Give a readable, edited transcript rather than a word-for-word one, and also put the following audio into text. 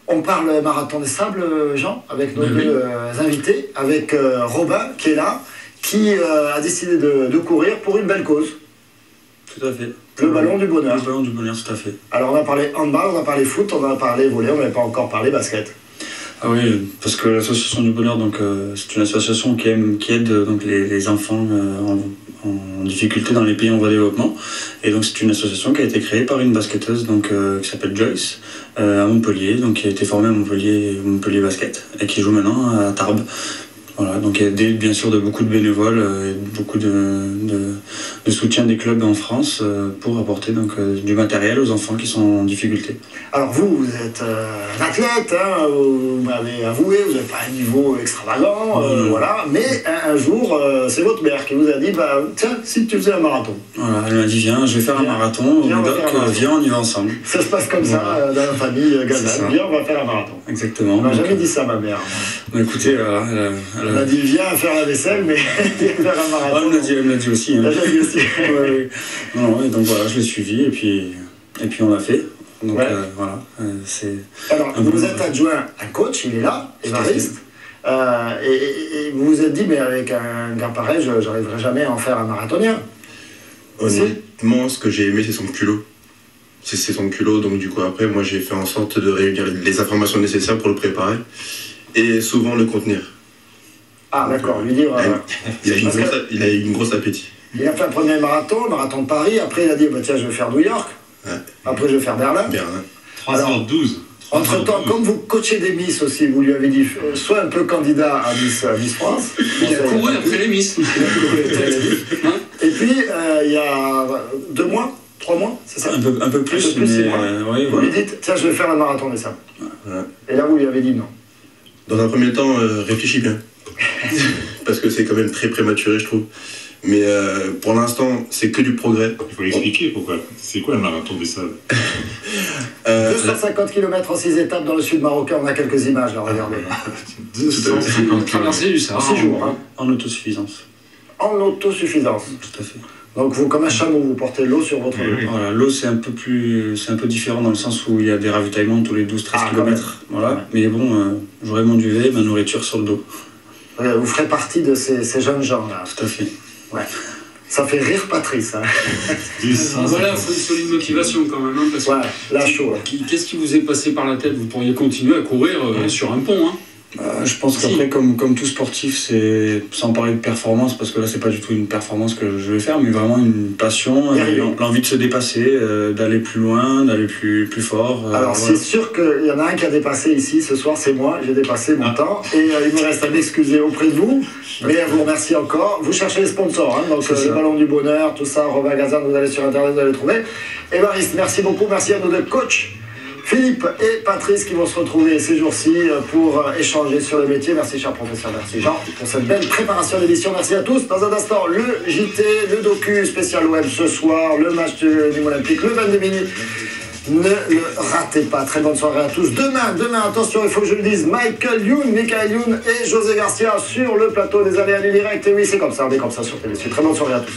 On parle marathon des sables, Jean, avec nos deux invités, avec Robin qui est là, qui a décidé de courir pour une belle cause. Tout à fait. Le ballon du bonheur. Le ballon du bonheur, tout à fait. Alors on a parlé handball, on a parlé foot, on a parlé volley, on n'avait pas encore parlé basket. Ah oui, parce que l'association du bonheur, donc c'est une association qui aide donc les enfants en difficulté dans les pays en voie de développement. Et donc c'est une association qui a été créée par une basketteuse donc qui s'appelle Joyce à Montpellier, donc qui a été formée à Montpellier Basket et qui joue maintenant à Tarbes. Voilà, donc il y a bien sûr beaucoup de bénévoles et beaucoup de soutien des clubs en France pour apporter donc, du matériel aux enfants qui sont en difficulté. Alors vous êtes un athlète, hein, vous m'avez avoué, vous n'avez pas un niveau extravagant, voilà, mais un jour, c'est votre mère qui vous a dit, bah, tiens, si tu faisais un marathon. Voilà, elle m'a dit, viens, je vais faire un marathon, viens, on y va ensemble. Ça se passe comme ça dans la famille Gazan, viens, on va faire un marathon. Exactement. On m'a jamais dit ça, ma mère. Bah, écoutez, voilà, elle m'a dit, viens faire la vaisselle, mais viens faire un marathon. Elle me l'a dit aussi. Hein. Elle l'a dit aussi. Ouais. Non, et donc voilà, je l'ai suivi, et puis on l'a fait. Donc voilà, c'est... Alors, vous êtes adjoint à coach, il est là, Évariste. Et vous vous êtes dit, mais avec un gars pareil, je n'arriverai jamais à en faire un marathonien. Honnêtement, ce que j'ai aimé, c'est son culot. C'est son culot, donc du coup, après, moi, j'ai fait en sorte de réunir les informations nécessaires pour le préparer et souvent le contenir. Ah, d'accord, lui dire... il a eu une grosse appétit. Il a fait un premier marathon, le marathon de Paris, après il a dit, bah, tiens, je vais faire New York, après je vais faire Berlin. 3h12. Entre-temps, comme vous coachez des Miss aussi, vous lui avez dit, soit un peu candidat à Miss France. Il a couru après les Miss. Et puis, il y a 2 mois, 3 mois, c'est ça? Un peu plus, mais vous lui voilà. dites, tiens, je vais faire un marathon des sables. Et là, vous lui avez dit non. Dans un premier temps, réfléchis bien. Parce que c'est quand même très prématuré, je trouve. Mais pour l'instant, c'est que du progrès. Il faut l'expliquer pourquoi. C'est quoi le marathon des sables? 250 km en 6 étapes dans le sud marocain, on a quelques images là, regardez. 250 traversées du Sahara. 6 jours, hein. En autosuffisance. En autosuffisance. Tout à fait. Donc vous, comme un chameau, vous portez l'eau sur votre dos. Voilà, l'eau c'est un peu différent dans le sens où il y a des ravitaillements tous les 12-13 km. Voilà. Ouais. Mais bon, j'aurai mon duvet, ma nourriture sur le dos. Vous ferez partie de ces jeunes gens là. Tout à fait. Ouais. Ça fait rire Patrice. Hein. Voilà, il faut une solide motivation quand même. Hein, parce ouais, là chaud. Qu'est-ce qui vous est passé par la tête? Vous pourriez continuer à courir sur un pont. Hein. Je pense qu'après, comme tout sportif, c'est sans parler de performance, parce que là, c'est pas du tout une performance que je vais faire, mais vraiment une passion, l'envie de se dépasser, d'aller plus loin, d'aller plus fort. Alors, c'est sûr qu'il y en a un qui a dépassé ici ce soir, c'est moi, j'ai dépassé mon temps, et il me reste à m'excuser auprès de vous, mais à vous remercier encore. Vous cherchez les sponsors, hein, donc le ballon du bonheur, tout ça, Robin Gazan, vous allez sur internet, vous allez le trouver. Évariste, merci beaucoup, merci à nos deux coachs. Philippe et Patrice qui vont se retrouver ces jours-ci pour échanger sur le métier. Merci cher professeur, merci Jean pour cette belle préparation d'émission. Merci à tous. Dans un instant, le JT, le docu spécial web ce soir, le match du Olympique, le 22 minutes. Ne le ratez pas. Très bonne soirée à tous. Demain, attention, il faut que je le dise, Michael Youn et José Garcia sur le plateau des Aléas du Direct. Et oui, c'est comme ça, on est comme ça sur TV. Très bonne soirée à tous.